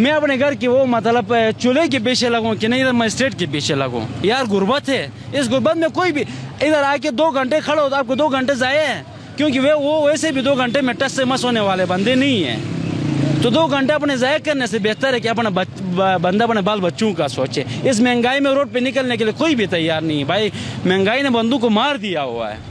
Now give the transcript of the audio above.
मैं अपने घर के वो मतलब चूल्हे के पीछे लगूं कि नहीं इधर मजिस्ट्रेट के पीछे लगूं? यार गुर्बत है, इस गुर्बत में कोई भी इधर आके 2 घंटे खड़े हो तो आपको 2 घंटे जाए हैं, क्योंकि वो वैसे भी 2 घंटे में टस से मस होने वाले बंदे नहीं हैं। तो 2 घंटे अपने ज़ाया करने से बेहतर है कि अपना बंदा अपने बाल बच्चों का सोचे। इस महंगाई में रोड पे निकलने के लिए कोई भी तैयार नहीं है भाई, महंगाई ने बंदों को मार दिया हुआ है।